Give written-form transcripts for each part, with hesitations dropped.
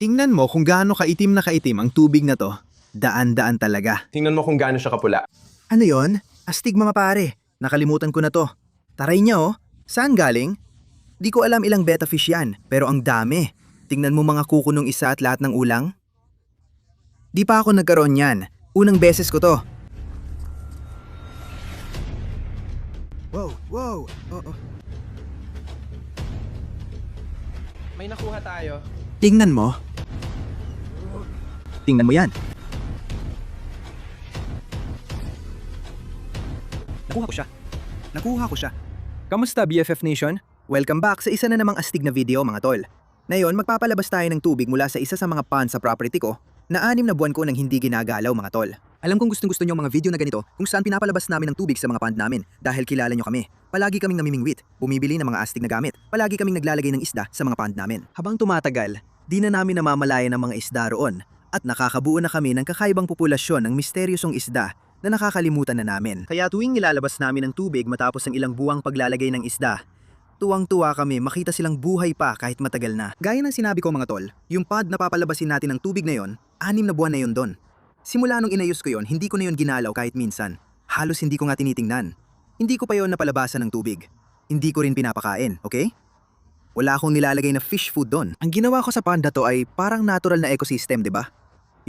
Tingnan mo kung gaano kaitim na kaitim ang tubig na to. Daan-daan talaga. Tingnan mo kung gaano siya kapula. Ano yon? Astig mga pare. Nakalimutan ko na to. Taray niya oh. Saan galing? Di ko alam ilang betta fish yan, pero ang dami. Tingnan mo mga kuko nung isa at lahat ng ulang. Di pa ako nagkaroon yan. Unang beses ko to. Wow. Oh. May nakuha tayo. Tingnan mo. Tingnan mo yan. Nakuha ko siya. Kamusta BFF Nation? Welcome back sa isa na namang astig na video mga tol. Ngayon, magpapalabas tayo ng tubig mula sa isa sa mga pond sa property ko na 6 na buwan ko nang hindi ginagalaw mga tol. Alam kong gustong-gusto nyo ang mga video na ganito kung saan pinapalabas namin ng tubig sa mga pond namin dahil kilala nyo kami. Palagi kaming namimingwit, bumibili ng mga astig na gamit, palagi kaming naglalagay ng isda sa mga pond namin. Habang tumatagal, di na namin namamalayan ng mga isda roon at nakakabuo na kami ng kakaibang populasyon ng misteryosong isda na nakakalimutan na namin. Kaya tuwing nilalabas namin ng tubig matapos ng ilang buwang paglalagay ng isda, tuwang-tuwa kami makita silang buhay pa kahit matagal na. Gaya ng sinabi ko mga tol, yung pond na papalabasin natin ng tubig na yon, 6 na buwan na yon doon. Simula nung inayos ko yon, hindi ko na yon ginalaw kahit minsan. Halos hindi ko nga tinitingnan. Hindi ko pa yon napalabasan ng tubig. Hindi ko rin pinapakain, okay? Wala akong nilalagay na fish food doon. Ang ginawa ko sa pond na to ay parang natural na ecosystem, di ba?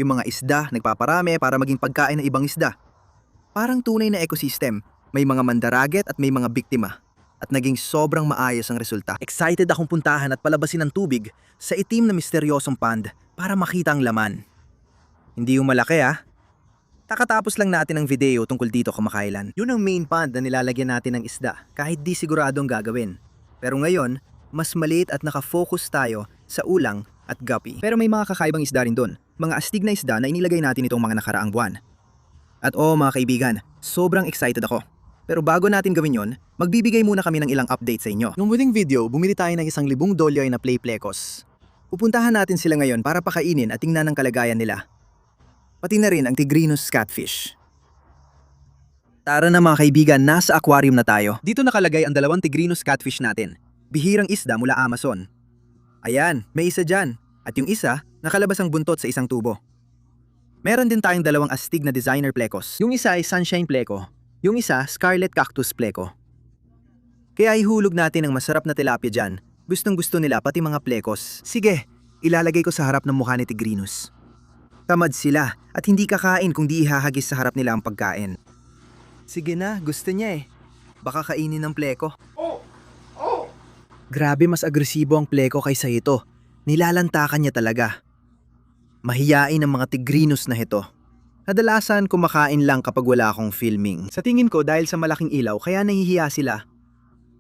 Yung mga isda, nagpaparami para maging pagkain ng ibang isda. Parang tunay na ecosystem, may mga mandaraget at may mga biktima. At naging sobrang maayos ang resulta. Excited akong puntahan at palabasin ng tubig sa itim na misteryosong pond para makita ang laman. Hindi yung malaki Kakatapos lang natin ang video tungkol dito kamakailan. Yun ang main pond na nilalagyan natin ng isda kahit di siguradong gagawin. Pero ngayon, mas maliit at nakafocus tayo sa ulang at guppy. Pero may mga kakaibang isda rin doon. Mga astig na isda na inilagay natin itong mga nakaraang buwan. At mga kaibigan, sobrang excited ako. Pero bago natin gawin yon, magbibigay muna kami ng ilang update sa inyo. Nung huling video, bumili tayo ng $1,000 na play plecos. Pupuntahan natin sila ngayon para pakainin at tingnan ang kalagayan nila. Pati na rin ang Tigrinus catfish. Tara na mga kaibigan, nasa aquarium na tayo. Dito nakalagay ang 2 Tigrinus catfish natin. Bihirang isda mula Amazon. Ayan, may isa dyan. At yung isa, nakalabas ang buntot sa isang tubo. Meron din tayong 2 astig na designer plecos. Yung isa ay sunshine pleco. Yung isa, scarlet cactus pleco. Kaya ihulog natin ang masarap na tilapia dyan. Gustong gusto nila pati mga plecos. Sige, ilalagay ko sa harap ng mukha ni Tigrinus. Tamad sila at hindi kakain kung di ihahagis sa harap nila ang pagkain. Sige na, gusto niya Baka kainin ng pleko. Grabe, mas agresibo ang pleko kaysa ito. Nilalantakan niya talaga. Mahiyain ang mga Tigrinus na ito. Kadalasan kumakain lang kapag wala akong filming. Sa tingin ko dahil sa malaking ilaw kaya nahihiya sila.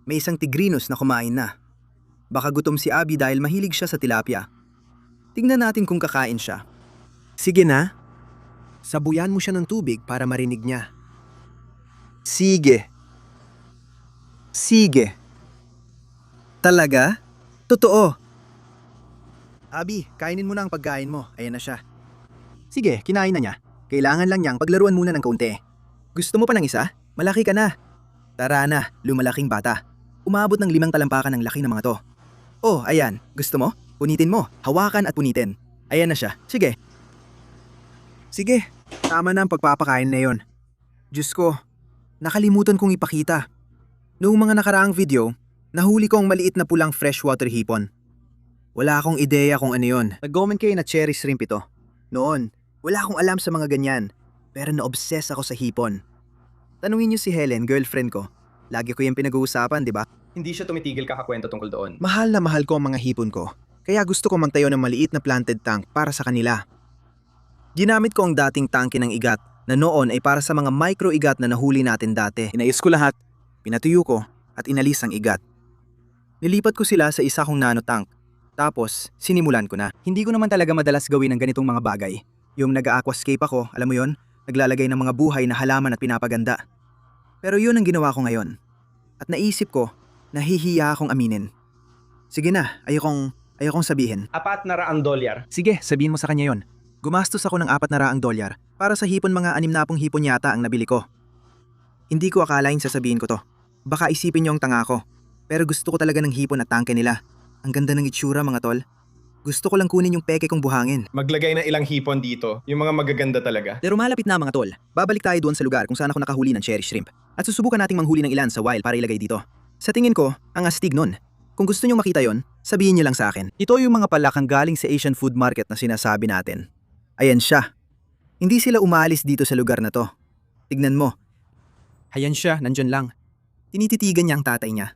May isang Tigrinus na kumain na. Baka gutom si Abby dahil mahilig siya sa tilapia. Tingnan natin kung kakain siya. Sige na. Sabuyan mo siya ng tubig para marinig niya. Sige. Talaga? Totoo. Abby, kainin mo na ang pagkain mo. Ayan na siya. Sige, kinain na niya. Kailangan lang niyang paglaruan muna ng kaunti. Gusto mo pa ng isa? Malaki ka na. Tara na, lumalaking bata. Umabot ng 5 talampakan ang laki ng mga to. Oh, ayan. Gusto mo? Punitin mo. Hawakan at punitin. Ayan na siya. Sige. Tama na ang pagpapakain na yon. Diyos ko, nakalimutan kong ipakita. Noong mga nakaraang video, nahuli ko ang maliit na pulang freshwater hipon. Wala akong ideya kung ano yon. Nag-comment kayo na cherry shrimp ito. Noon, wala akong alam sa mga ganyan, pero na-obsess ako sa hipon. Tanungin niyo si Helen, girlfriend ko. Lagi ko yung pinag-uusapan, di ba? Hindi siya tumitigil kakakwento tungkol doon. Mahal na mahal ko ang mga hipon ko. Kaya gusto ko magtayo ng maliit na planted tank para sa kanila. Ginamit ko ang dating tangke ng igat na noon ay para sa mga micro-igat na nahuli natin dati. Inayos ko lahat, pinatuyo ko at inalis ang igat. Nilipat ko sila sa isa kong nanotank. Tapos, sinimulan ko na. Hindi ko naman talaga madalas gawin ang ganitong mga bagay. Yung nag-aquascape ako, alam mo yon, naglalagay ng mga buhay na halaman at pinapaganda. Pero yun ang ginawa ko ngayon. At naisip ko, nahihiya akong aminin. Sige na, ayokong sabihin. $400. Sige, sabihin mo sa kanya yon. Gumastos ako ng $400 para sa hipon, mga 60 hipon yata ang nabili ko. Hindi ko akalain sasabihin ko to. Baka isipin niyo ang tanga ko. Pero gusto ko talaga ng hipon at tangke nila. Ang ganda ng itsura mga tol. Gusto ko lang kunin yung peke kong buhangin. Maglagay ng ilang hipon dito. Yung mga magaganda talaga. Pero malapit na mga tol. Babalik tayo doon sa lugar kung saan ako nakahuli ng cherry shrimp. At susubukan nating manghuli ng ilan sa wild para ilagay dito. Sa tingin ko, ang astig nun. Kung gusto nyong makita yon, sabihin niyo lang sa akin. Ito yung mga palakang galing sa Asian food market na sinasabi natin. Ayan siya. Hindi sila umaalis dito sa lugar na to. Tignan mo. Ayan siya, nandyan lang. Tinititigan niya ang tatay niya.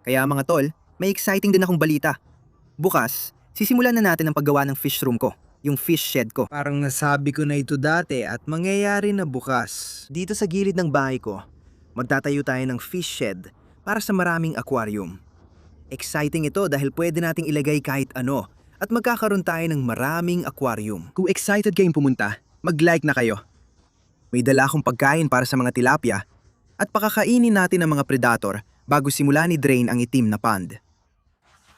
Kaya mga tol, may exciting din akong balita. Bukas, sisimulan na natin ang paggawa ng fish room ko, yung fish shed ko. Parang nasabi ko na ito dati at mangyayari na bukas. Dito sa gilid ng bahay ko, magtatayo tayo ng fish shed para sa maraming aquarium. Exciting ito dahil pwede nating ilagay kahit ano at magkakaroon tayo ng maraming aquarium. Kung excited kayong pumunta, mag-like na kayo. May dala akong pagkain para sa mga tilapia at pakakainin natin ang mga predator bago simula ni Drain ang itim na pond.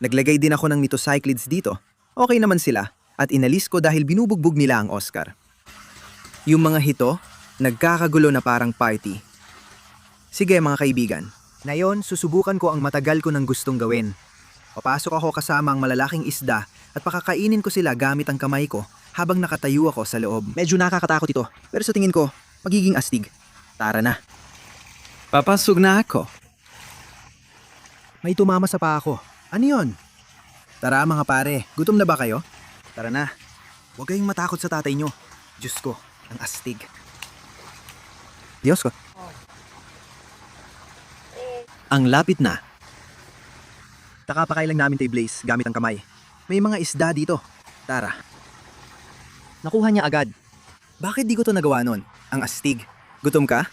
Naglagay din ako ng mitocyclids dito. Okay naman sila at inalis ko dahil binubugbog nila ang Oscar. Yung mga hito, nagkakagulo na parang party. Sige mga kaibigan, ngayon susubukan ko ang matagal ko nang gustong gawin. Papasok ako kasama ang malalaking isda at pakakainin ko sila gamit ang kamay ko habang nakatayo ako sa loob. Medyo nakakatakot ito, pero sa tingin ko, magiging astig. Tara na. Papasok na ako. May tumama sa paa ko. Ano yun? Tara mga pare, gutom na ba kayo? Tara na. Huwag kayong matakot sa tatay nyo. Diyos ko, ang astig. Diyos ko. Ang lapit na. Takapakain lang namin kay Blaze gamit ang kamay. May mga isda dito. Tara. Nakuha niya agad. Bakit di ko to nagawa nun? Ang astig. Gutom ka?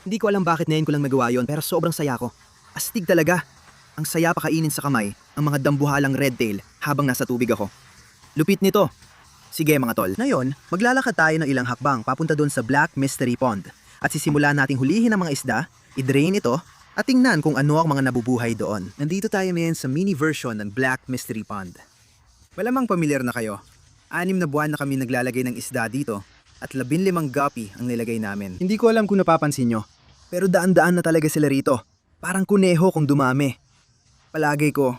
Hindi ko alam bakit ngayon ko lang nagawa yon pero sobrang saya ko. Astig talaga. Ang saya pakainin sa kamay ang mga dambuhalang red tail habang nasa tubig ako. Lupit nito. Sige mga tol. Ngayon, maglalakad tayo ng ilang hakbang papunta doon sa Black Mystery Pond. At sisimula nating hulihin ang mga isda, i-drain ito, at tingnan kung ano ang mga nabubuhay doon. Nandito tayo ngayon sa mini version ng Black Mystery Pond. Malamang pamilyar na kayo. 6 na buwan na kami naglalagay ng isda dito at 15 guppy ang nilagay namin. Hindi ko alam kung napapansin nyo, pero daan-daan na talaga sila rito. Parang kuneho kung dumami. Palagay ko,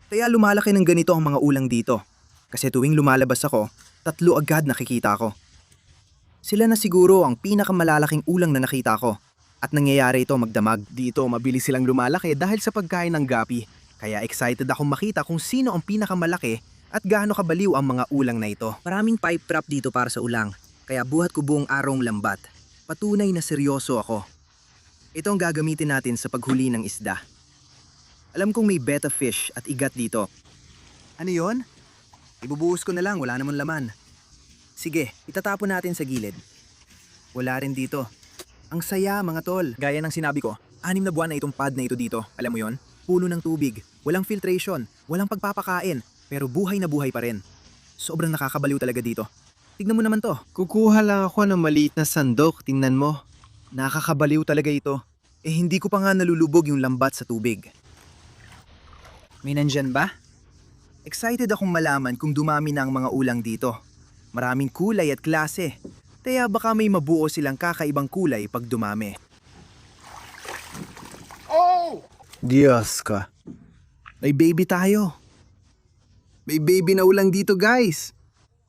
kaya lumalaki ng ganito ang mga ulang dito. Kasi tuwing lumalabas ako, 3 agad nakikita ko. Sila na siguro ang pinakamalalaking ulang na nakita ko. At nangyayari ito magdamag. Dito mabilis silang lumalaki dahil sa pagkain ng gapi. Kaya excited akong makita kung sino ang pinakamalaki at gaano kabaliw ang mga ulang na ito. Maraming pipe trap dito para sa ulang. Kaya buhat ko buong arong lambat. Patunay na seryoso ako. Ito ang gagamitin natin sa paghuli ng isda. Alam kong may betta fish at igat dito. Ano yon? Ibubuhos ko na lang, wala naman laman. Sige, itatapon natin sa gilid. Wala rin dito. Ang saya mga tol. Gaya ng sinabi ko, 6 na buwan na itong pad na ito dito. Alam mo yon? Puno ng tubig, walang filtration, walang pagpapakain, pero buhay na buhay pa rin. Sobrang nakakabaliw talaga dito. Tignan mo naman to. Kukuha lang ako ng maliit na sandok, tingnan mo. Nakakabaliw talaga ito. Eh hindi ko pa nga nalulubog yung lambat sa tubig. May nandyan ba? Excited akong malaman kung dumami na ang mga ulang dito. Maraming kulay at klase. Kaya baka may mabuo silang kakaibang kulay pag dumami. Oh! Diyos ka. May baby tayo. May baby na ulang dito guys.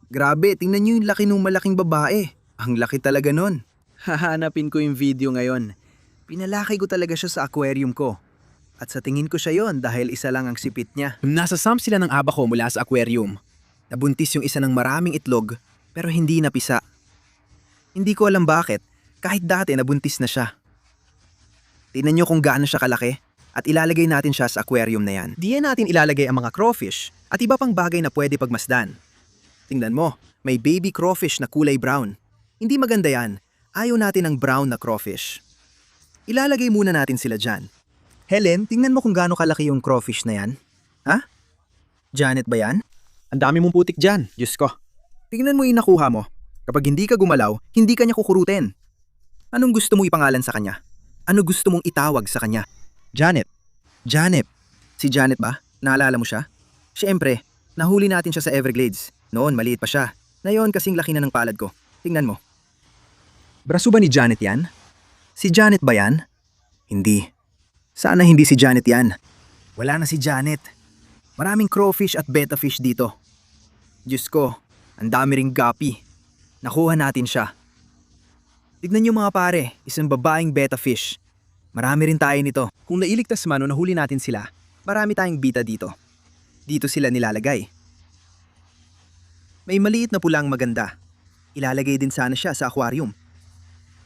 Grabe, tingnan nyo yung laki ng malaking babae. Ang laki talaga nun. Hahanapin ko yung video ngayon. Pinalaki ko talaga siya sa aquarium ko. At sa tingin ko siya yon dahil isa lang ang sipit niya. Nasa sump sila ng aba ko mula sa aquarium. Nabuntis yung isa ng maraming itlog pero hindi napisa. Hindi ko alam bakit, kahit dati nabuntis na siya. Tingnan nyo kung gaano siya kalaki at ilalagay natin siya sa aquarium na yan. Diyan natin ilalagay ang mga crawfish at iba pang bagay na pwede pagmasdan. Tingnan mo, may baby crawfish na kulay brown. Hindi maganda yan, ayaw natin ng brown na crawfish. Ilalagay muna natin sila dyan. Helen, tingnan mo kung gaano kalaki yung crawfish na yan. Ha? Janet ba yan? Ang dami mong putik dyan, Diyos ko. Tingnan mo yung nakuha mo. Kapag hindi ka gumalaw, hindi ka niya kukurutin. Anong gusto mo ipangalan sa kanya? Ano gusto mong itawag sa kanya? Janet. Janet. Si Janet ba? Naalala mo siya? Siyempre, nahuli natin siya sa Everglades. Noon, maliit pa siya. Ngayon, kasing laki na ng palad ko. Tingnan mo. Braso ba ni Janet yan? Si Janet ba yan? Hindi. Sana hindi si Janet yan. Wala na si Janet. Maraming crawfish at betta fish dito. Diyos ko, ang dami ring gapi. Nakuha natin siya. Tignan niyo mga pare, isang babaeng betta fish. Marami rin tayo nito. Kung nailigtas man o nahuli natin sila, marami tayong bita dito. Dito sila nilalagay. May maliit na pulang maganda. Ilalagay din sana siya sa aquarium.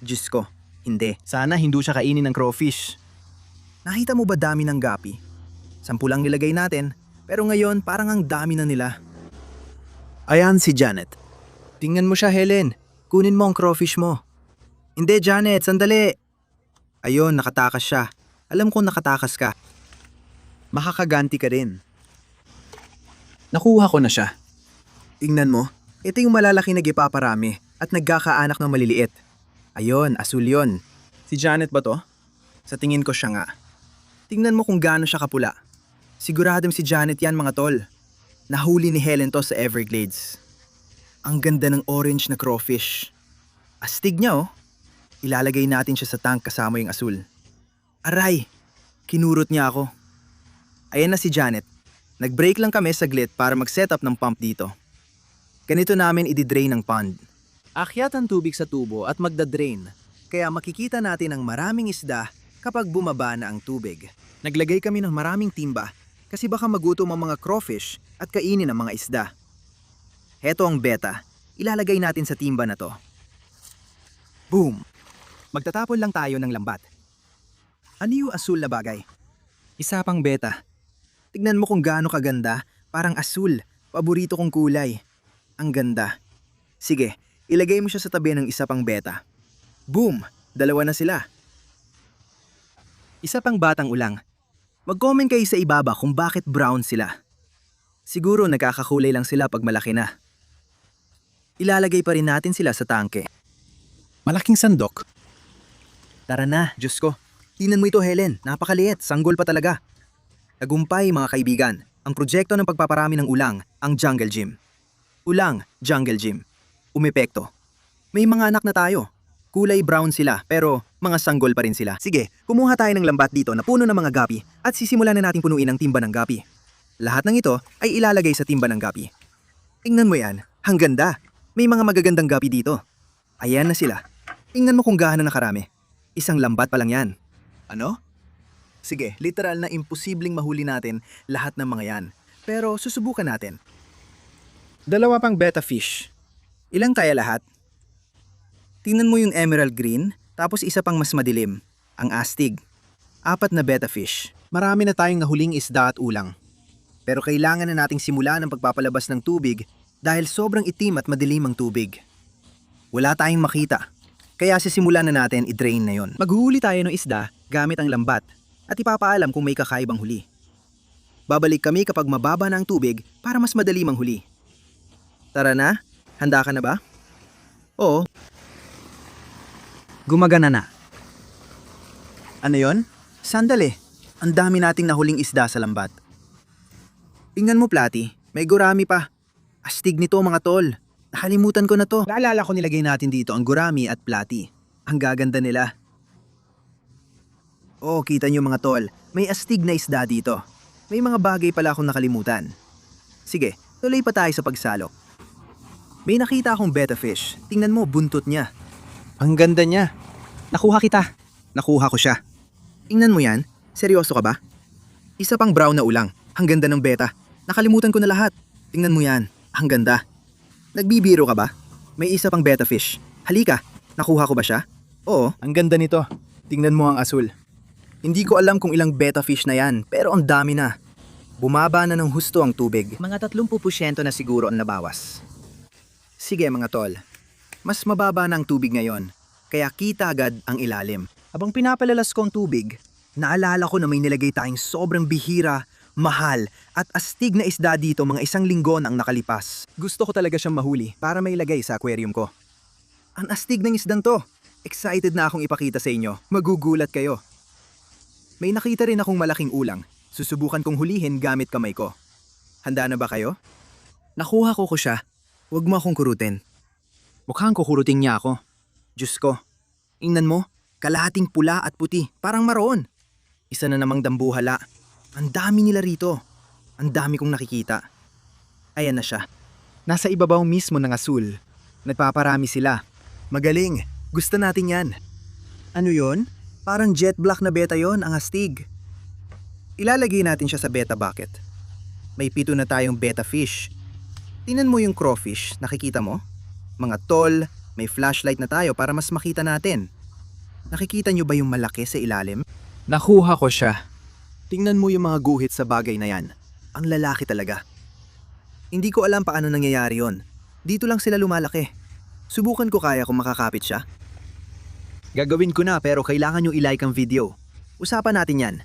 Diyos ko, hindi. Sana hindi siya kainin ng crawfish. Nakita mo ba dami ng gapi? 10 lang nilagay natin, pero ngayon parang ang dami na nila. Ayan si Janet. Tingnan mo siya, Helen. Kunin mo ang crawfish mo. Hindi, Janet, sandali. Ayun, nakatakas siya. Alam kong nakatakas ka. Makakaganti ka rin. Nakuha ko na siya. Tingnan mo, ito yung malalaki na gipaparami at nagkakaanak ng maliliit. Ayun, asul yon. Si Janet ba to? Sa tingin ko siya nga. Tingnan mo kung gaano siya kapula. Siguradong si Janet yan mga tol. Nahuli ni Helen to sa Everglades. Ang ganda ng orange na crawfish. Astig niya oh. Ilalagay natin siya sa tank kasama yung asul. Aray! Kinurot niya ako. Ayan na si Janet. Nag-break lang kami saglit para mag-set up ng pump dito. Ganito namin i-drain ang pond. Akyat ang tubig sa tubo at magda-drain. Kaya makikita natin ang maraming isda kapag bumaba na ang tubig. Naglagay kami ng maraming timba kasi baka magutom ang mga crawfish at kainin ang mga isda. Heto ang beta. Ilalagay natin sa timba na to. Boom! Magtatapon lang tayo ng lambat. Ano yung asul na bagay? Isa pang beta. Tignan mo kung gaano kaganda, parang asul. Paborito kong kulay. Ang ganda. Sige, ilagay mo siya sa tabi ng isa pang beta. Boom! 2 na sila. Isa pang batang ulang. Mag-comment kayo sa ibaba kung bakit brown sila. Siguro nagkakakulay lang sila pag malaki na. Ilalagay pa rin natin sila sa tangke. Malaking sandok. Tara na, Diyos ko. Tingnan mo ito, Helen. Napakaliit. Sanggol pa talaga. Tagumpay, mga kaibigan. Ang proyekto ng pagpaparami ng ulang, ang Jungle Gym. Ulang, Jungle Gym. Umepekto. May mga anak na tayo. Kulay brown sila, pero mga sanggol pa rin sila. Sige, kumuha tayo ng lambat dito na puno ng mga gapi at sisimulan na natin punuin ang timba ng gapi. Lahat ng ito ay ilalagay sa timba ng gapi. Tingnan mo yan. Ang ganda. May mga magagandang gapi dito. Ayan na sila. Tingnan mo kung gaano nakarami. Isang lambat pa lang yan. Ano? Sige, literal na imposibleng mahuli natin lahat ng mga yan. Pero susubukan natin. 2 pang betta fish. Ilang kaya lahat? Tingnan mo yung emerald green, tapos isa pang mas madilim, ang astig. 4 na betta fish. Marami na tayong nahuling isda at ulang. Pero kailangan na nating simulan ang pagpapalabas ng tubig dahil sobrang itim at madilim ang tubig. Wala tayong makita. Kaya sisimulan na natin i-drain na yon. Maghuhuli tayo ng isda gamit ang lambat at ipapaalam kung may kakaibang huli. Babalik kami kapag mababa na ang tubig para mas madali manghuli. Tara na, handa ka na ba? Oo. Gumagana na. Ano yon? Sandali. Ang dami nating nahuling isda sa lambat. Tingnan mo, Plati. May gurami pa. Astig nito mga tol. Nakalimutan ko na to. Naalala ko nilagay natin dito ang gurami at Plati. Ang gaganda nila. Oh, kita nyo mga tol. May astig na isda dito. May mga bagay pala akong nakalimutan. Sige, tuloy pa tayo sa pagsalok. May nakita akong betta fish. Tingnan mo, buntot niya. Ang ganda niya. Nakuha kita. Nakuha ko siya. Tingnan mo yan. Seryoso ka ba? Isa pang brown na ulang. Ang ganda ng beta. Nakalimutan ko na lahat. Tingnan mo yan. Ang ganda. Nagbibiro ka ba? May isa pang betta fish. Halika. Nakuha ko ba siya? Oo, ang ganda nito. Tingnan mo ang asul. Hindi ko alam kung ilang betta fish na yan, pero ang dami na. Bumaba na ng husto ang tubig. Mga 30% na siguro ang nabawas. Sige mga tol. Mas mababa na ang tubig ngayon, kaya kita agad ang ilalim. Habang pinapalalas ko ang tubig, naalala ko na may nilagay tayong sobrang bihira, mahal, at astig na isda dito mga 1 linggo na ang nakalipas. Gusto ko talaga siyang mahuli para may lagay sa aquarium ko. Ang astig ng isdang to. Excited na akong ipakita sa inyo. Magugulat kayo. May nakita rin akong malaking ulang. Susubukan kong hulihin gamit kamay ko. Handa na ba kayo? Nakuha ko siya. Huwag mo akong kurutin. Mukhang kukurutin niya ako. Diyos ko. Ingnan mo, kalahating pula at puti, parang maroon. Isa na namang dambuhala. Ang dami nila rito. Ang dami kong nakikita. Ayan na siya. Nasa ibabaw mismo ng asul. Nagpaparami sila. Magaling. Gusto natin yan. Ano yon? Parang jet black na beta yon, ang astig. Ilalagay natin siya sa beta bucket. May 7 na tayong beta fish. Tingnan mo yung crawfish, nakikita mo? Mga tol, may flashlight na tayo para mas makita natin. Nakikita nyo ba yung malaki sa ilalim? Nakuha ko siya. Tingnan mo yung mga guhit sa bagay na yan. Ang lalaki talaga. Hindi ko alam paano nangyayari yon. Dito lang sila lumalaki. Subukan ko kaya kung makakapit siya. Gagawin ko na pero kailangan nyo i-like ang video. Usapan natin yan.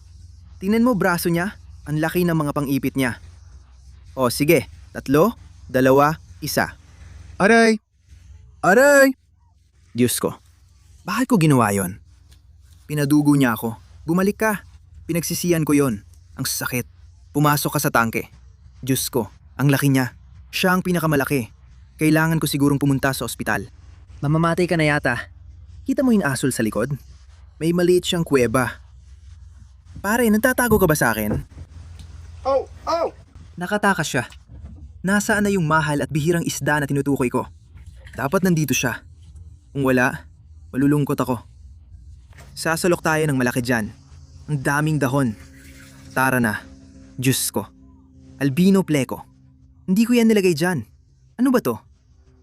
Tingnan mo braso niya. Ang laki ng mga pang-ipit niya. O sige, 3, 2, 1. Aray! Aray! Diyos ko. Bakit ko ginawa yon? Pinadugo niya ako. Bumalik ka. Pinagsisiyan ko yon. Ang sakit. Pumasok ka sa tangke. Diyos ko, ang laki niya. Siya ang pinakamalaki. Kailangan ko sigurong pumunta sa ospital. Mamamatay ka na yata. Kita mo yung asul sa likod? May maliit siyang kuweba. Pare, nagtatago ka ba sa akin? Oh! Oh! Nakatakas siya. Nasaan na yung mahal at bihirang isda na tinutukoy ko? Dapat nandito siya. Kung wala, malulungkot ako. Sasalok tayo ng malaki dyan. Ang daming dahon. Tara na. Diyos ko. Albino pleco. Hindi ko yan nilagay dyan. Ano ba to?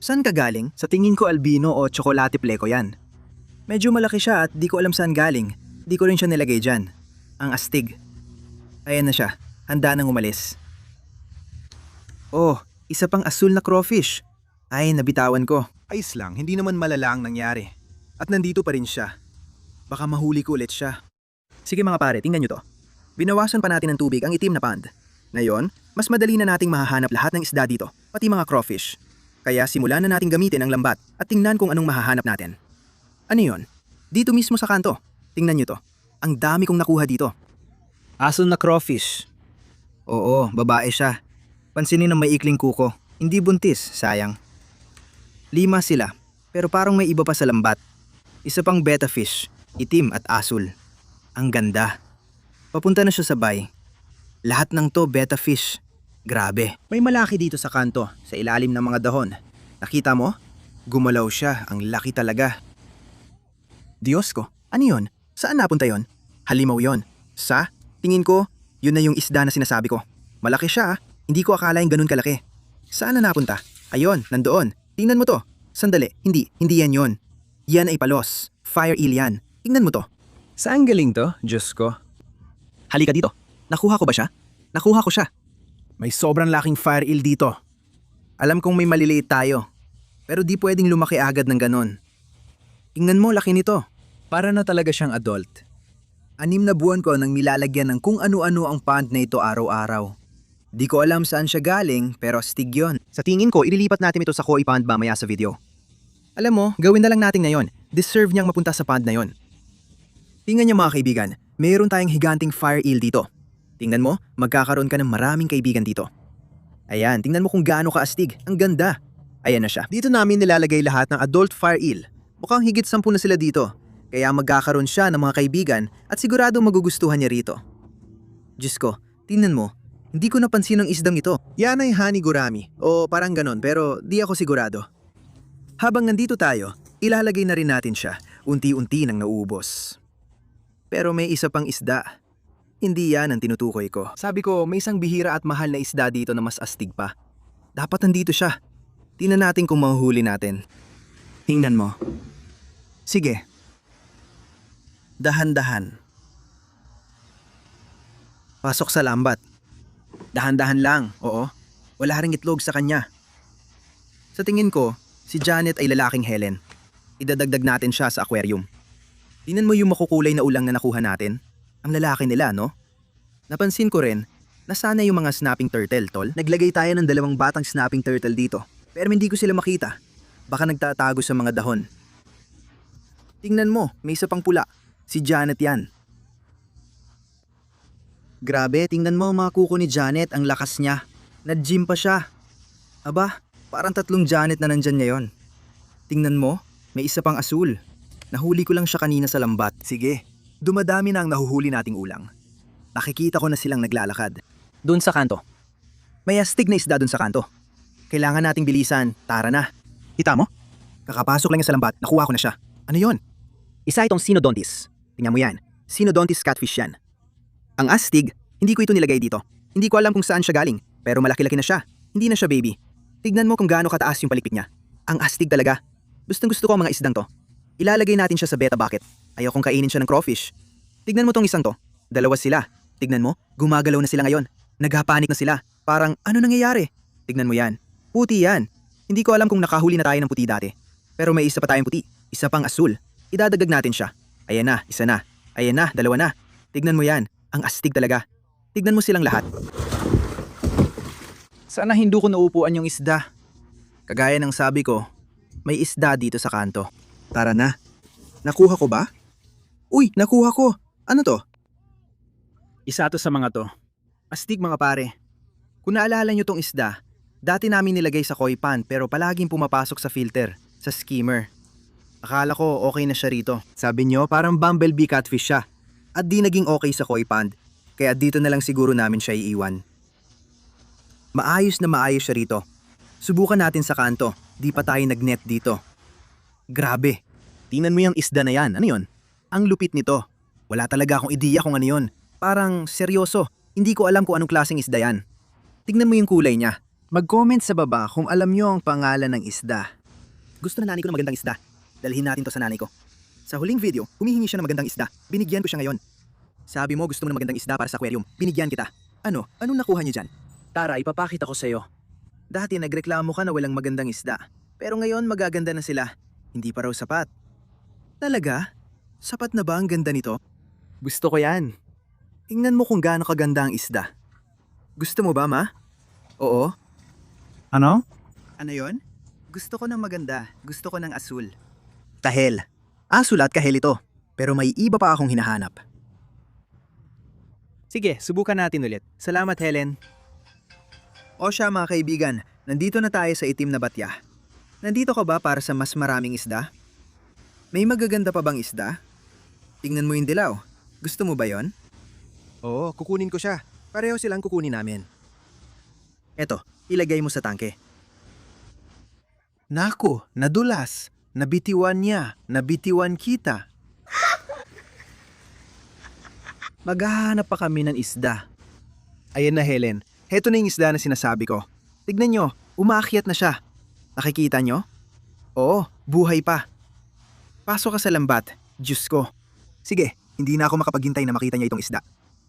Saan ka galing? Sa tingin ko albino o tsokolate pleco yan. Medyo malaki siya at di ko alam saan galing. Di ko rin siya nilagay dyan. Ang astig. Ayan na siya. Handa nang umalis. Oh, isa pang asul na crawfish. Ay, nabitawan ko. Ayos lang, hindi naman malala ang nangyari. At nandito pa rin siya. Baka mahuli ko ulit siya. Sige mga pare, tingnan nyo to. Binawasan pa natin ng tubig ang itim na pond. Ngayon, mas madali na nating mahahanap lahat ng isda dito, pati mga crawfish. Kaya simulan na nating gamitin ang lambat at tingnan kung anong mahahanap natin. Ano yon? Dito mismo sa kanto. Tingnan nyo to. Ang dami kong nakuha dito. Asul na crawfish. Oo, babae siya. Pansinin ang may ikling kuko. Hindi buntis, sayang. 5 sila, pero parang may iba pa sa lambat. Isa pang beta fish, itim at asul. Ang ganda. Papunta na siya sa bay. Lahat ng to beta fish. Grabe. May malaki dito sa kanto, sa ilalim ng mga dahon. Nakita mo? Gumalaw siya, ang laki talaga. Diyos ko, ano yun? Saan napunta yon? Halimaw yon. Sa? Tingin ko, yun na yung isda na sinasabi ko. Malaki siya ah. Hindi ko akalaing ganun kalaki. Saan na napunta? Ayon, nandoon. Tingnan mo to. Sandali, hindi yan yon. Yan ay palos. Fire eel yan. Tingnan mo to. Saan galing to, Diyos ko? Halika dito. Nakuha ko ba siya? Nakuha ko siya. May sobrang laking fire eel dito. Alam kong may maliliit tayo. Pero di pwedeng lumaki agad ng ganon. Tingnan mo, laki nito. Para na talaga siyang adult. 6 na buwan ko nang nilalagyan ng kung ano-ano ang pond na ito araw-araw. Di ko alam saan siya galing, pero astig yun. Sa tingin ko, ililipat natin ito sa koi pond mamaya sa video. Alam mo, gawin na lang natin ngayon. Deserve niyang mapunta sa pond na yon. Tingnan niyo mga kaibigan, mayroon tayong higanting fire eel dito. Tingnan mo, magkakaroon ka ng maraming kaibigan dito. Ayan, tingnan mo kung gaano kaastig. Ang ganda. Ayan na siya. Dito namin nilalagay lahat ng adult fire eel. Mukhang higit 10 na sila dito. Kaya magkakaroon siya ng mga kaibigan at siguradong magugustuhan niya rito. Diyos ko, tingnan mo. Hindi ko napansin ang isdang ito. Yan ay honey gurami o parang ganon pero di ako sigurado. Habang nandito tayo, ilalagay na rin natin siya. Unti-unti nang nauubos. Pero may isa pang isda. Hindi yan ang tinutukoy ko. Sabi ko, may isang bihira at mahal na isda dito na mas astig pa. Dapat nandito siya. Tingnan natin kung mahuhuli natin. Tingnan mo. Sige. Dahan-dahan. Pasok sa lambat. Dahan-dahan lang, oo. Wala ring itlog sa kanya. Sa tingin ko, si Janet ay lalaking Helen. Idadagdag natin siya sa aquarium. Tingnan mo yung makukulay na ulang na nakuha natin. Ang lalaki nila, no? Napansin ko rin, nasana yung mga snapping turtle, tol. Naglagay tayo ng 2 batang snapping turtle dito. Pero hindi ko sila makita. Baka nagtatago sa mga dahon. Tingnan mo, may isa pang pula. Si Janet yan. Grabe, tingnan mo mga kuko ni Janet, ang lakas niya. Nag-gym pa siya. Aba, parang 3 Janet na nandyan ngayon. Tingnan mo, may isa pang asul. Nahuli ko lang siya kanina sa lambat. Sige, dumadami na ang nahuhuli nating ulang. Nakikita ko na silang naglalakad. Doon sa kanto, May astig na isda dun sa kanto. Kailangan nating bilisan. Tara na. Kita mo? Kakapasok lang niya sa lambat, nakuha ko na siya. Ano yon? Isa itong Sinodontis. Tingnan mo yan. Sinodontis catfish yan. Ang astig, hindi ko ito nilagay dito. Hindi ko alam kung saan siya galing, pero malaki-laki na siya. Hindi na siya baby. Tignan mo kung gaano kataas yung palikpik niya. Ang astig talaga. Gustong gusto ko ang mga isdang to. Ilalagay natin siya sa betta bucket. Ayaw kong kainin siya ng crawfish. Tignan mo tong isang to. Dalawa sila. Tignan mo, gumagalaw na sila ngayon. Naghapanik na sila. Parang ano nangyayari? Tignan mo yan. Puti yan. Hindi ko alam kung nakahuli na tayo ng puti dati. Pero may isa pa tayong puti. Isa pang asul. Idadagdag natin siya. Ayan na, isa na. Ayan na, dalawa na. Tignan mo yan. Ang astig talaga. Tignan mo silang lahat. Sana hindi ko naupuan yung isda. Kagaya ng sabi ko, may isda dito sa kanto. Tara na. Nakuha ko ba? Uy, nakuha ko. Ano to? Isa to sa mga to. Astig mga pare. Kung naalala nyo tong isda, dati namin nilagay sa koi pan pero palaging pumapasok sa filter, sa skimmer. Akala ko okay na siya rito. Sabi nyo parang bumblebee catfish siya. At di naging okay sa koi pond. Kaya dito na lang siguro namin siya iiwan. Maayos na maayos siya rito. Subukan natin sa kanto. Di pa tayo nag-net dito. Grabe. Tingnan mo yung isda na yan. Ano yon? Ang lupit nito. Wala talaga akong ideya kung ano yon. Parang seryoso. Hindi ko alam kung anong klaseng isda yan. Tignan mo yung kulay niya. Mag-comment sa baba kung alam nyo ang pangalan ng isda. Gusto na nanay ko ng magandang isda. Dalhin natin to sa nanay ko. Sa huling video, humihingi siya ng magandang isda. Binigyan ko siya ngayon. Sabi mo gusto mo ng magandang isda para sa aquarium. Binigyan kita. Ano? Anong nakuha niyo dyan? Tara, ipapakita ko sa'yo. Dati nagreklamo ka na walang magandang isda. Pero ngayon magaganda na sila. Hindi pa raw sapat. Talaga? Sapat na ba ang ganda nito? Gusto ko yan. Tingnan mo kung gaano kaganda ang isda. Gusto mo ba, ma? Oo. Ano? Ano yon? Gusto ko ng maganda. Gusto ko ng asul. Kahel. Asul at kahel ito. Pero may iba pa akong hinahanap. Sige, subukan natin ulit. Salamat, Helen. O siya mga kaibigan, nandito na tayo sa itim na batya. Nandito ka ba para sa mas maraming isda? May magaganda pa bang isda? Tingnan mo yung dilaw. Gusto mo ba yon? Oo, kukunin ko siya. Pareho silang kukunin namin. Eto, ilagay mo sa tangke. Naku, nadulas. Nabitiwan niya. Nabitiwan kita. Maghahanap pa kami ng isda. Ayan na Helen. Heto na yung isda na sinasabi ko. Tignan nyo, umaakyat na siya. Nakikita nyo? Oo, buhay pa. Pasok ka sa lambat. Diyos ko. Sige, hindi na ako makapaghintay na makita niya itong isda.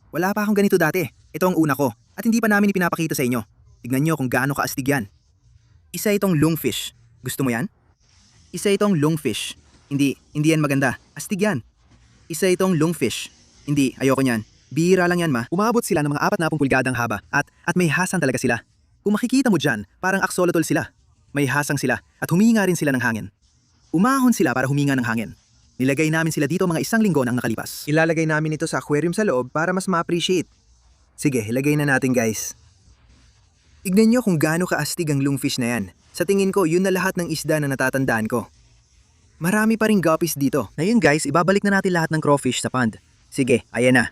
Wala pa akong ganito dati. Ito ang una ko. At hindi pa namin ipinapakita sa inyo. Tignan nyo kung gaano kaastig yan. Isa itong lungfish. Gusto mo yan? Isa itong lungfish. Hindi yan maganda. Astig yan. Isa itong lungfish. Hindi, ayoko niyan. Bihira lang yan, ma. Umabot sila ng mga 40 pulgadang haba at may hasang talaga sila. Kung makikita mo dyan, parang axolotl sila. May hasang sila at huminga rin sila ng hangin. Umahon sila para huminga ng hangin. Nilagay namin sila dito mga 1 linggo nang nakalipas. Ilalagay namin ito sa aquarium sa loob para mas ma-appreciate. Sige, ilagay na natin guys. Tignan nyo kung gaano kaastig ang lungfish na yan. Sa tingin ko, yun na lahat ng isda na natatandaan ko. Marami pa ring guppies dito. Ngayon guys, ibabalik na natin lahat ng crawfish sa pond. Sige, ayan na.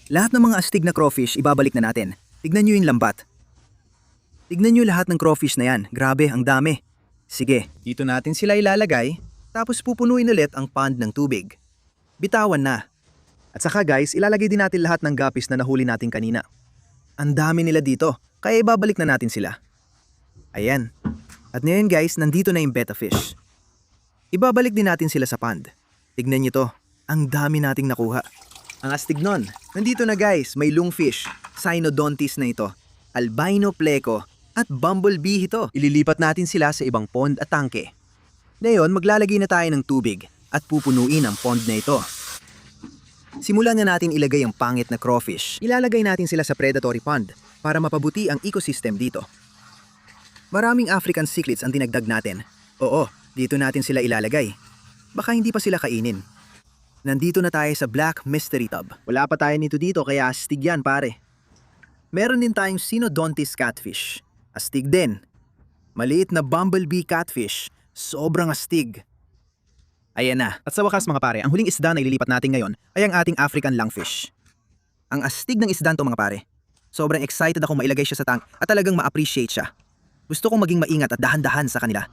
Lahat ng mga astig na crawfish, ibabalik na natin. Tignan nyo yung lambat. Tignan nyo lahat ng crawfish na yan. Grabe, ang dami. Sige, dito natin sila ilalagay, tapos pupunuin ulit ang pond ng tubig. Bitawan na. At saka guys, ilalagay din natin lahat ng guppies na nahuli natin kanina. Ang dami nila dito, kaya ibabalik na natin sila. Ayan. At ngayon guys, nandito na yung betta fish. Ibabalik din natin sila sa pond. Tignan nyo to, ang dami nating nakuha. Ang astig nun. Nandito na guys, may lungfish, Sinodontis na ito, albino pleco, at bumblebee ito. Ililipat natin sila sa ibang pond at tangke. Ngayon, maglalagay na tayo ng tubig at pupunuin ang pond na ito. Simulan na natin ilagay ang pangit na crawfish. Ilalagay natin sila sa predatory pond para mapabuti ang ecosystem dito. Maraming African cichlids ang dinagdag natin. Oo, dito natin sila ilalagay. Baka hindi pa sila kainin. Nandito na tayo sa Black Mystery Tub. Wala pa tayo nito dito kaya astig yan pare. Meron din tayong Sinodontis catfish. Astig din. Maliit na bumblebee catfish. Sobrang astig. Ayan na. At sa wakas mga pare, ang huling isda na ililipat natin ngayon ay ang ating African lungfish. Ang astig ng isda to mga pare. Sobrang excited akong mailagay siya sa tank at talagang ma-appreciate siya. Gusto kong maging maingat at dahan-dahan sa kanila.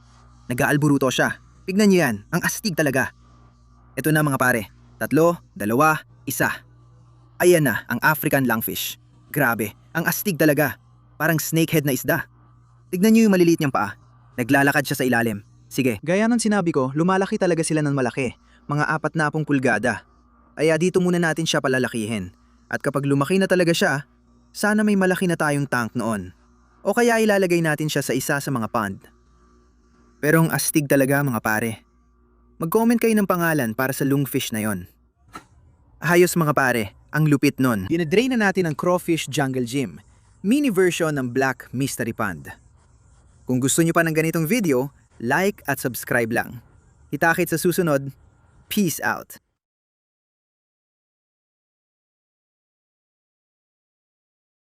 Nag-aalburuto siya. Tignan niyo yan, ang astig talaga. Ito na mga pare, 3, 2, 1. Ayan na, ang African lungfish. Grabe, ang astig talaga. Parang snakehead na isda. Tignan niyo yung maliliit niyang paa. Naglalakad siya sa ilalim. Sige. Gaya ng sinabi ko, lumalaki talaga sila ng malaki. Mga 40 pulgada. Kaya dito muna natin siya palalakihin. At kapag lumaki na talaga siya, sana may malaki na tayong tank noon. O kaya ilalagay natin siya sa isa sa mga pond. Pero ang astig talaga mga pare. Mag-comment kayo ng pangalan para sa lungfish na yon. Ayos mga pare, ang lupit nun. Dinadrain na natin ang Crawfish Jungle Gym. Mini version ng Black Mystery Pond. Kung gusto nyo pa ng ganitong video, like at subscribe lang. Kita-kits sa susunod. Peace out.